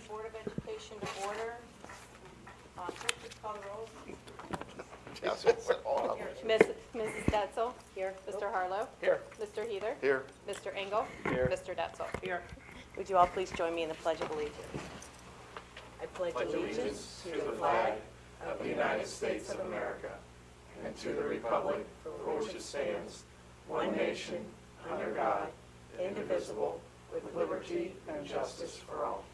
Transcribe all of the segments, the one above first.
Board of Education to order. Clerk, please call the roll. Mrs. Detzel? Here. Mr. Harlow? Here. Mr. Heather? Here. Mr. Engel? Here. Mr. Detzel? Here. Would you all please join me in the Pledge of Allegiance? I pledge allegiance to the flag of the United States of America and to the republic for which it stands, one nation, under God, indivisible, with liberty and justice for all.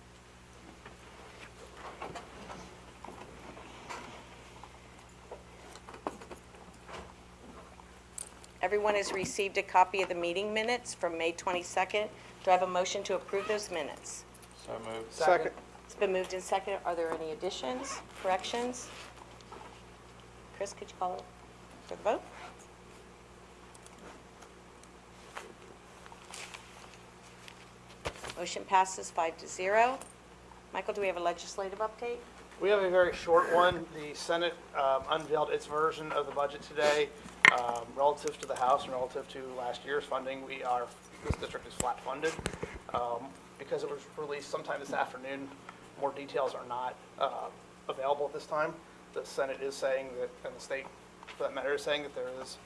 Everyone has received a copy of the meeting minutes from May 22nd. Do I have a motion to approve those minutes? So moved. Second. It's been moved and seconded. Are there any additions, corrections? Chris, could you call for the vote? Motion passes 5-0. Michael, do we have a legislative update? We have a very short one. The Senate unveiled its version of the budget today relative to the House and relative to last year's funding. This district is flat funded. Because it was released sometime this afternoon, more details are not available at this time. The Senate is saying that, and the state, for that matter, is saying that there is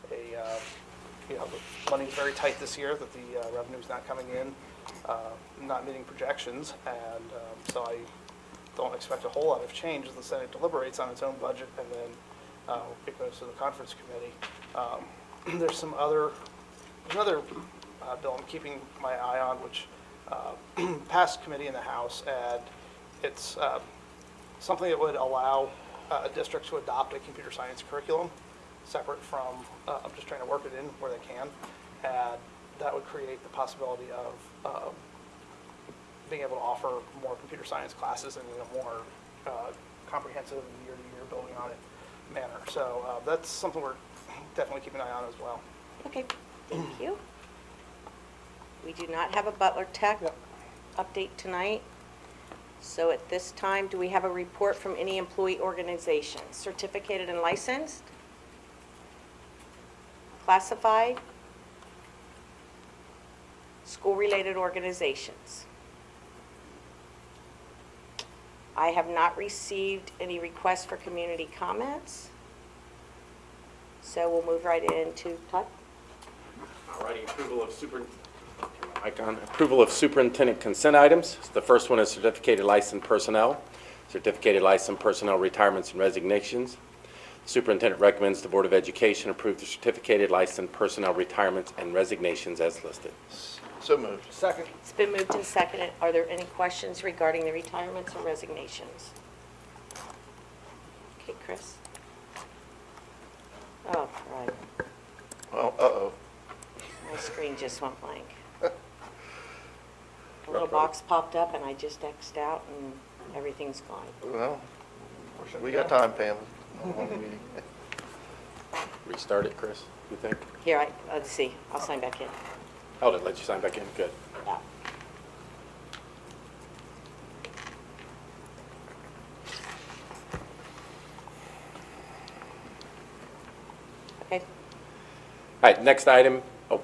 the money is very tight this year, that the revenue is not coming in, not meeting projections, and so I don't expect a whole lot of change as the Senate deliberates on its own budget, and then it goes to the conference committee. There's another bill I'm keeping my eye on, which passed committee in the House, and it's something that would allow a district to adopt a computer science curriculum separate from, I'm just trying to work it in where they can, and that would create the possibility of being able to offer more computer science classes in a more comprehensive year-to-year building on it manner. So that's something we're definitely keeping an eye on as well. Okay, thank you. We do not have a Butler Tech update tonight. So at this time, do we have a report from any employee organization? Certificated and licensed? Classified? School-related organizations? I have not received any requests for community comments. So we'll move right into Todd. Alrighty, approval of superintendent consent items. The first one is certificated licensed personnel. Certificated licensed personnel retirements and resignations. Superintendent recommends the Board of Education approve the certificated licensed personnel retirements and resignations as listed. So moved. Second. It's been moved and seconded. Are there any questions regarding the retirements or resignations? Okay, Chris. Oh, right. Well, uh-oh. My screen just went blank. A little box popped up and I just X'd out and everything's gone. Well, we got time, Pam. Restart it, Chris, you think? Here, let's see. I'll sign back in. Oh, did it let you sign back in? Good. Yeah. Okay. All right, next item. Oh,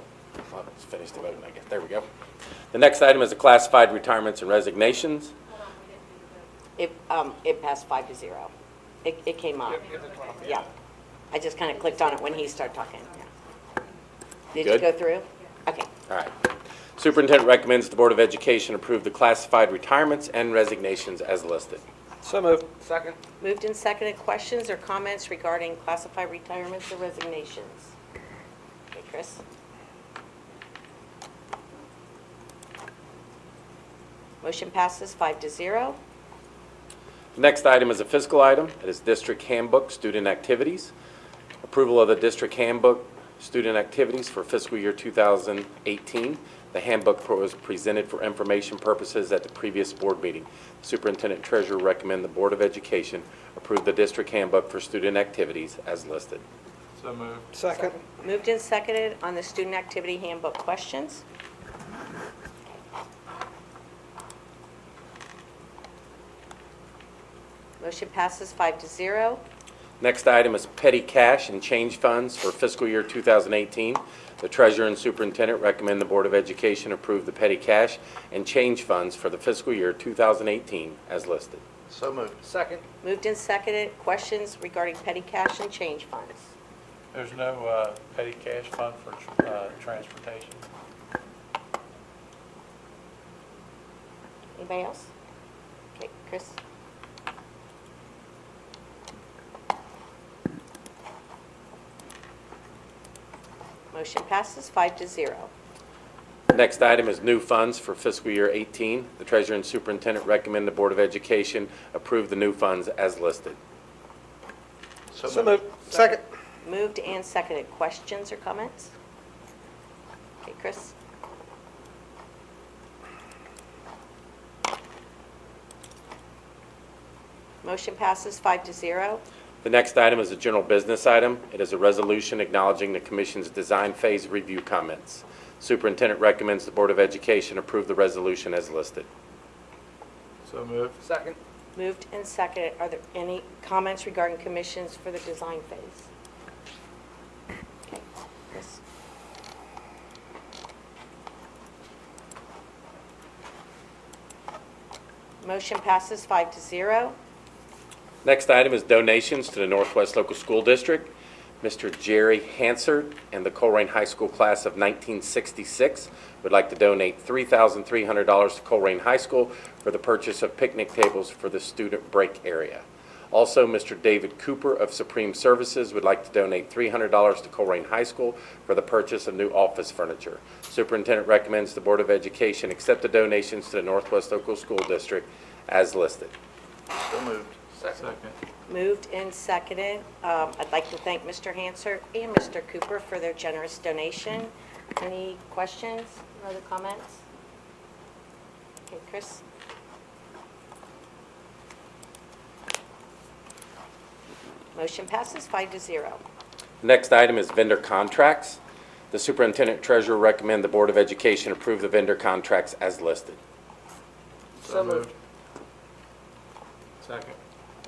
let's finish the voting, I guess. There we go. The next item is the classified retirements and resignations. It passed 5-0. It came on. Yeah. I just kind of clicked on it when he started talking. Yeah. Did you Good. go through? Okay. All right. Superintendent recommends the Board of Education approve the classified retirements and resignations as listed. So moved. Second. Moved and seconded. Questions or comments regarding classified retirements or resignations? Okay, Chris? Motion passes 5-0. The next item is a fiscal item. It is District Handbook Student Activities. Approval of the District Handbook Student Activities for fiscal year 2018. The handbook was presented for information purposes at the previous board meeting. Superintendent and Treasurer recommend the Board of Education approve the District Handbook for Student Activities as listed. So moved. Second. Moved and seconded on the student activity handbook. Questions? Motion passes 5-0. Next item is petty cash and change funds for fiscal year 2018. The treasurer and superintendent recommend the Board of Education approve the petty cash and change funds for the fiscal year 2018 as listed. So moved. Second. Moved and seconded. Questions regarding petty cash and change funds? There's no petty cash fund for transportation. Anybody else? Okay, Chris? Motion passes 5-0. Next item is new funds for fiscal year 18. The treasurer and superintendent recommend the Board of Education approve the new funds as listed. So moved. Second. Moved and seconded. Questions or comments? Okay, Chris? Motion passes 5-0. The next item is a general business item. It is a resolution acknowledging the Commission's design phase review comments. Superintendent recommends the Board of Education approve the resolution as listed. So moved. Second. Moved and seconded. Are there any comments regarding commissions for the design phase? Okay, Chris? Motion passes 5-0. Next item is donations to the Northwest Local School District. Mr. Jerry Hansard and the Colerain High School class of 1966 would like to donate $3,300 to Colerain High School for the purchase of picnic tables for the student break area. Also, Mr. David Cooper of Supreme Services would like to donate $300 to Colerain High School for the purchase of new office furniture. Superintendent recommends the Board of Education accept the donations to the Northwest Local School District as listed. So moved. Second. Moved and seconded. I'd like to thank Mr. Hansard and Mr. Cooper for their generous donation. Any questions or other comments? Okay, Chris? Motion passes 5-0. Next item is vendor contracts. The superintendent treasurer recommend the Board of Education approve the vendor contracts as listed. So moved. Second.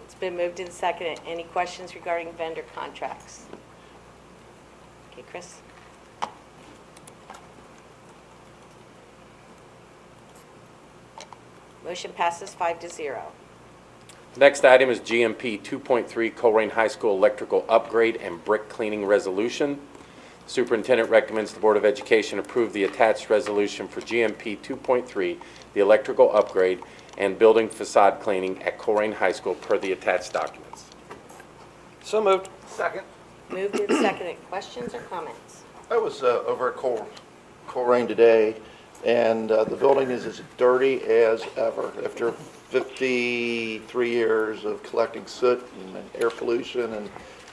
It's been moved and seconded. Any questions regarding vendor contracts? Okay, Chris? Motion passes 5-0. Next item is GMP 2.3 Colerain High School electrical upgrade and brick cleaning resolution. Superintendent recommends the Board of Education approve the attached resolution for GMP 2.3, the electrical upgrade and building facade cleaning at Colerain High School per the attached documents. So moved. Second. Moved and seconded. Questions or comments? I was over at Colerain today, and the building is as dirty as ever. After 53 years of collecting soot and air pollution and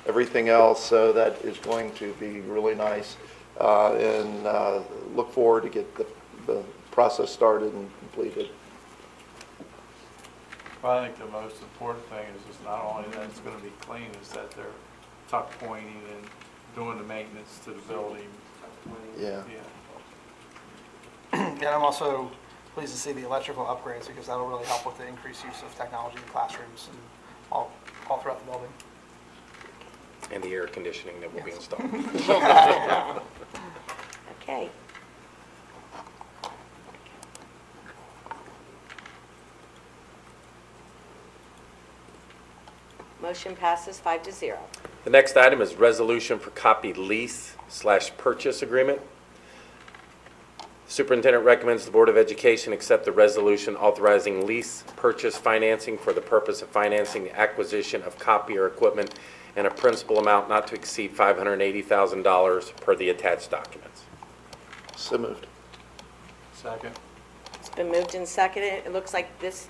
everything else, so that is going to be really nice. And look forward to get the process started and completed. Well, I think the most important thing is just not only that it's going to be clean, is that they're tuck pointing and doing the maintenance to the building. Yeah. And I'm also pleased to see the electrical upgrades because that'll really help with the increased use of technology in classrooms and all throughout the building. And the air conditioning that will be installed. Okay. Motion passes 5-0. The next item is resolution for copy lease/purchase agreement. Superintendent recommends the Board of Education accept the resolution authorizing lease purchase financing for the purpose of financing the acquisition of copier equipment in a principal amount not to exceed $580,000 per the attached documents. So moved. Second. It's been moved and seconded. It looks like this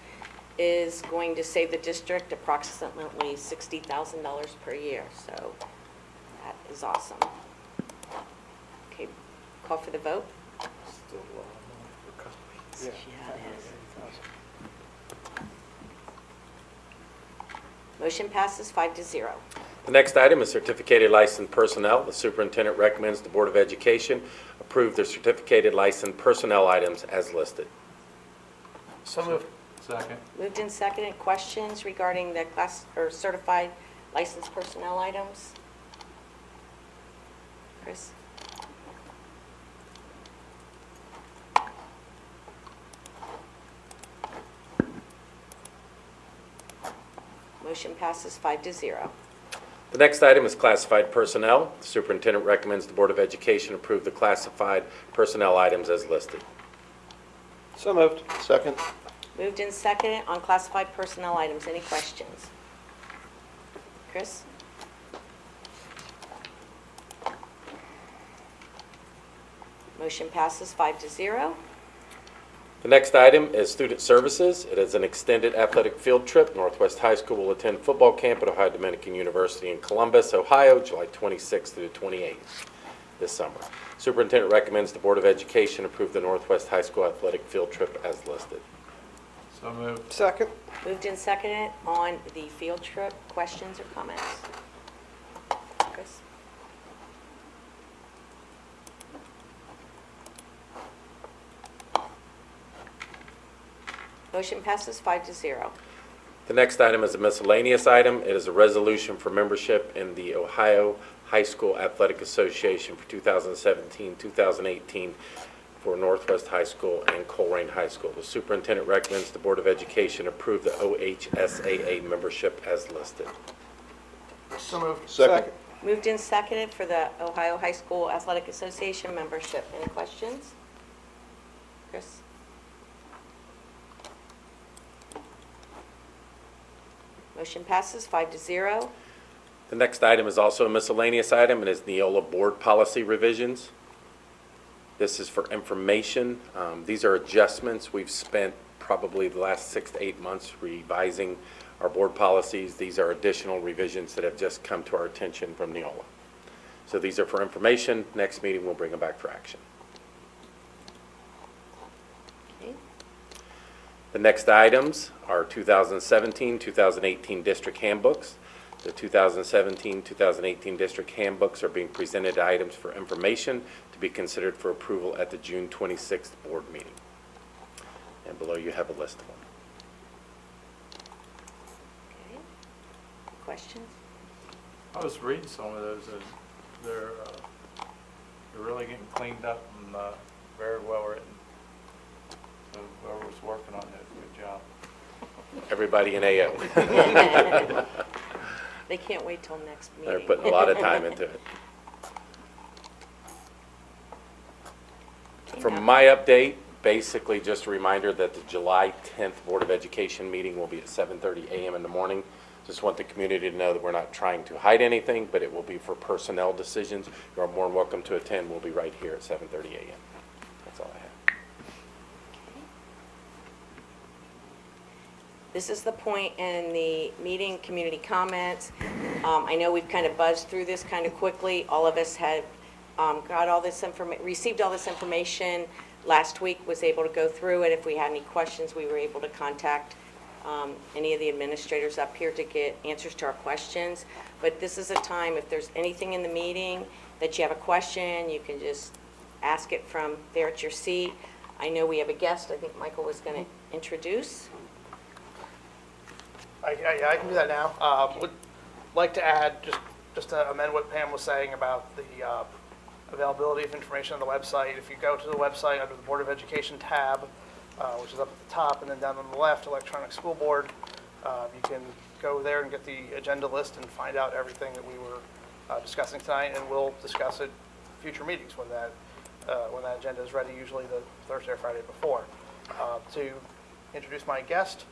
is going to save the district approximately $60,000 per year, so that is awesome. Okay, call for the vote. Yeah, it is. Motion passes 5-0. The next item is certificated licensed personnel. The superintendent recommends the Board of Education approve the certificated licensed personnel items as listed. So moved. Second. Moved and seconded. Questions regarding the class or certified Licensed personnel items? Chris? Motion passes 5-0. The next item is classified personnel. The superintendent recommends the Board of Education approve the classified personnel items as listed. So moved. Second. Moved and seconded on classified personnel items. Any questions? Chris? Motion passes 5-0. The next item is student services. It is an extended athletic field trip. Northwest High School will attend football camp at Ohio Dominican University in Columbus, Ohio, July 26th through the 28th this summer. Superintendent recommends the Board of Education approve the Northwest High School athletic field trip as listed. So moved. Second. Moved and seconded on the field trip. Questions or comments? Chris? Motion passes 5-0. The next item is a miscellaneous item. It is a resolution for membership in the Ohio High School Athletic Association for 2017-2018 for Northwest High School and Colerain High School. The superintendent recommends the Board of Education approve the OHSAA membership as listed. So moved. Second. Moved and seconded for the Ohio High School Athletic Association membership. Any questions? Chris? Motion passes 5-0. The next item is also a miscellaneous item. It is Neola Board Policy Revisions. This is for information. These are adjustments. We've spent probably the last 6 to 8 months revising our board policies. These are additional revisions that have just come to our attention from Neola. So these are for information. Next meeting, we'll bring them back for action. Okay. The next items are 2017-2018 district handbooks. The 2017-2018 district handbooks are being presented items for information to be considered for approval at the June 26th board meeting. And below you have a list of them. Okay. Questions? I was reading some of those, and they're really getting cleaned up and very well written. So whoever was working on it, good job. Everybody in AO. They can't wait till next meeting. They're putting a lot of time into it. From my update, basically just a reminder that the July 10th Board of Education meeting will be at 7:30 a.m. in the morning. Just want the community to know that we're not trying to hide anything, but it will be for personnel decisions. You are more than welcome to attend. We'll be right here at 7:30 a.m. That's all I have. This is the point in the meeting, community comments. I know we've kind of buzzed through this kind of quickly. All of us had got all this received all this information last week, was able to go through it. If we had any questions, we were able to contact any of the administrators up here to get answers to our questions. But this is a time, if there's anything in the meeting that you have a question, you can just ask it from there at your seat. I know we have a guest. I think Michael was going to introduce. I can do that now. Would like to add, just to amend what Pam was saying about the availability of information on the website. If you go to the website under the Board of Education tab, which is up at the top, and then down on the left, Electronic School Board, you can go there and get the agenda list and find out everything that we were discussing tonight, and we'll discuss it future meetings when that agenda is ready, usually the Thursday or Friday before. To introduce my guest,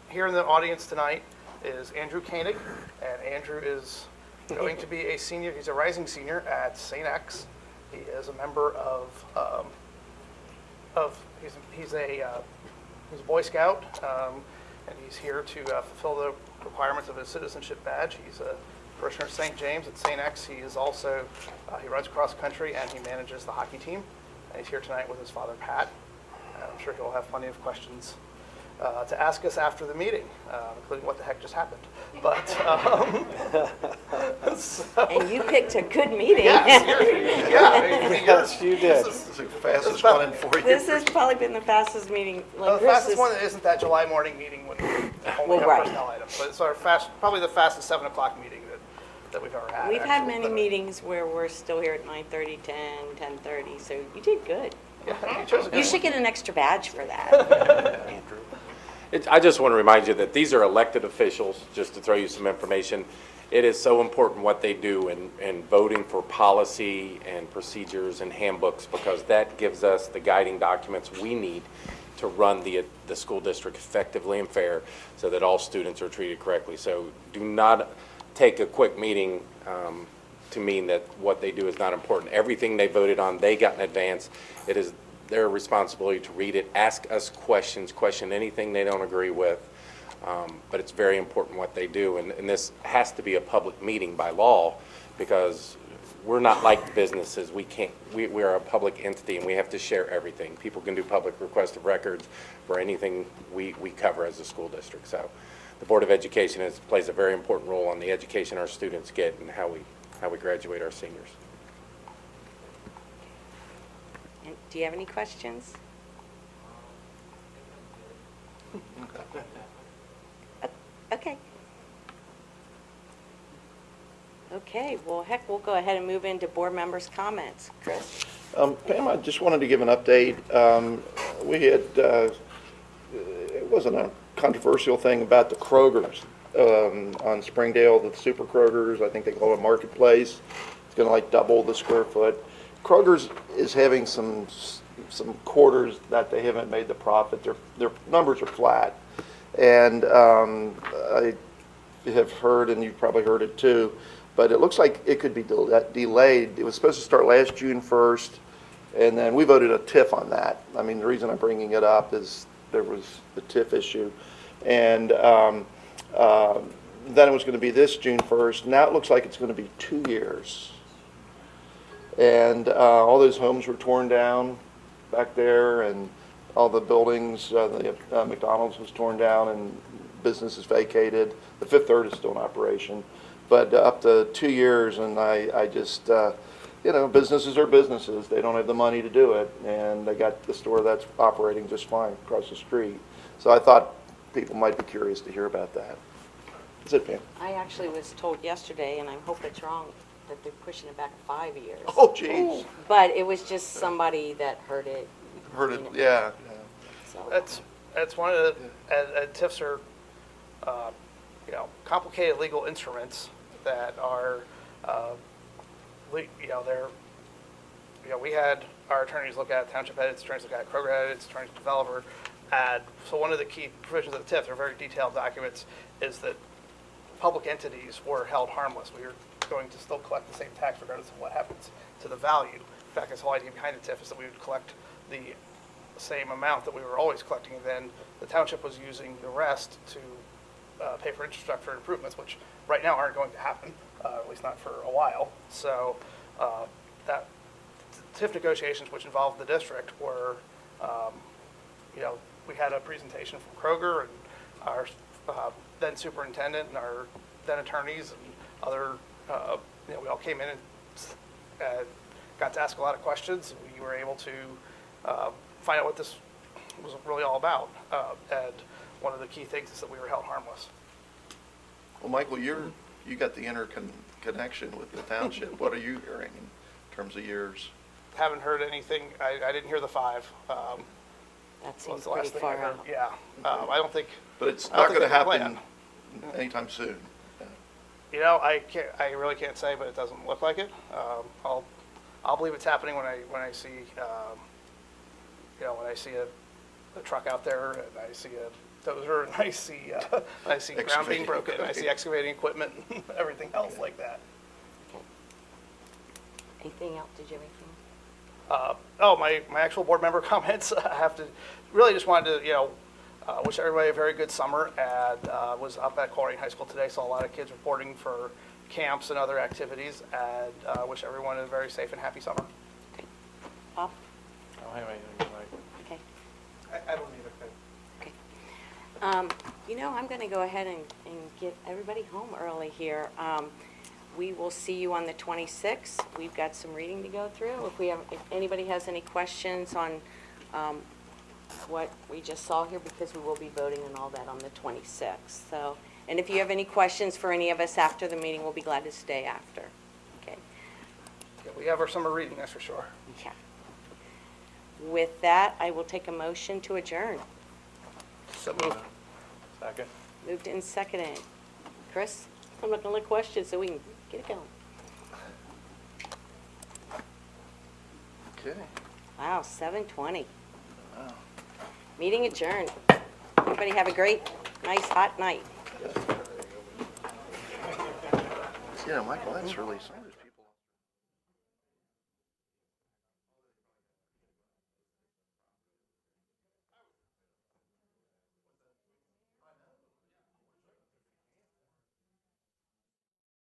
here in the audience tonight is Andrew Koenig, and Andrew is going to be a senior. He's a rising senior at St. X. He is a member of he's a Boy Scout, and he's here to fulfill the requirements of his citizenship badge. He's a parishioner of St. James at St. X. He is also he runs cross country and he manages the hockey team. And he's here tonight with his father Pat. I'm sure he'll have plenty of questions to ask us after the meeting, including what the heck just happened. But, so, And you picked a good meeting. yes, yes, you did. This is the fastest one in 4 years. This has probably been the fastest meeting. Like the Chris fastest is- one isn't that July morning meeting when we only Well, have right. personnel items, but it's our probably the fastest 7 o'clock meeting that we've ever had. We've had actually. many meetings where we're still here at 9:30, 10, 10:30, so you did good. Yeah, you chose a good You one. should get an extra badge for that. I just want to remind you that these are elected officials, just to throw you some information. It is so important what they do in voting for policy and procedures and handbooks, because that gives us the guiding documents we need to run the school district effectively and fair so that all students are treated correctly. So do not take a quick meeting to mean that what they do is not important. Everything they voted on, they got in advance. It is their responsibility to read it, ask us questions, question anything they don't agree with. But it's very important what they do. And this has to be a public meeting by law, because we're not like businesses. We are a public entity, and we have to share everything. People can do public request of records for anything we cover as a school district. So the Board of Education plays a very important role on the education our students get and how we graduate our seniors. And do you have any questions? Okay. Okay, well, heck, we'll go ahead and move into board members' comments. Chris? Pam, I just wanted to give an update. We had, it wasn't a controversial thing about the Krogers on Springdale, the Super Krogers. I think they call it Marketplace. It's going to like double the square foot. Kroger's is having some quarters that they haven't made the profit. Their numbers are flat. And I have heard, and you've probably heard it too, but it looks like it could be delayed. It was supposed to start last June 1st, and then we voted a TIF on that. I mean, the reason I'm bringing it up is there was the TIF issue. And then it was going to be this June 1st. Now it looks like it's going to be 2 years. And all those homes were torn down back there, and all the buildings, the McDonald's was torn down and businesses vacated. The Fifth Third is still in operation, but up to 2 years, and I just, businesses are businesses. They don't have the money to do it, and they got the store that's operating just fine across the street. So I thought people might be curious to hear about that. That's it, Pam. I actually was told yesterday, and I hope it's wrong, that they're pushing it back 5 years. Oh, jeez. But it was just somebody that heard it. Heard it, yeah. So. That's one of the, and TIFs are, complicated legal instruments that are, we had our attorneys look at it, township had its attorneys look at it, Kroger had its attorneys, developer had. So one of the key provisions of the TIF, they're very detailed documents, is that public entities were held harmless. We are going to still collect the same tax regardless of what happens to the value. In fact, that's the whole idea behind the TIF, is that we would collect the same amount that we were always collecting, and then the township was using the rest to pay for infrastructure improvements, which right now aren't going to happen, at least not for a while. So that TIF negotiations, which involved the district, were, we had a presentation from Kroger and our then superintendent and our then attorneys and other, we all came in and got to ask a lot of questions. We were able to find out what this was really all about. And one of the key things is that we were held harmless. Well, Michael, you got the interconnection with the township. What are you hearing in terms of years? Haven't heard anything. I didn't hear the 5. That Was seems the pretty last thing I far heard. out. Yeah. I don't think. But it's I don't not think going to they have a happen plan. anytime soon. I really can't say, but it doesn't look like it. I'll believe it's happening when I see, when I see a truck out there, and I see a dozer, and I see ground being broken, and I see excavating equipment, and everything else like that. Anything else? Did you have anything? My actual board member comments. I have to really just wanted to wish everybody a very good summer, and was up at Coleraine High School today, saw a lot of kids reporting for camps and other activities, and wish everyone a very safe and happy summer. Okay. Bob? I don't have anything tonight. Okay. I don't either. Okay. You know, I'm going to go ahead and get everybody home early here. We will see you on the 26th. We've got some reading to go through. If anybody has any questions on what we just saw here, because we will be voting and all that on the 26th. So, and if you have any questions for any of us after the meeting, we'll be glad to stay after. Okay. Yeah, we have our summer reading, that's for sure. Okay. With that, I will take a motion to adjourn. So moved. Second? Moved and seconded. Chris, I'm not going to let questions so we can get it going. Okay. Wow, 7:20. Wow. Meeting adjourned. Everybody have a great, nice, hot night. Yeah, Michael, that's really, some of these people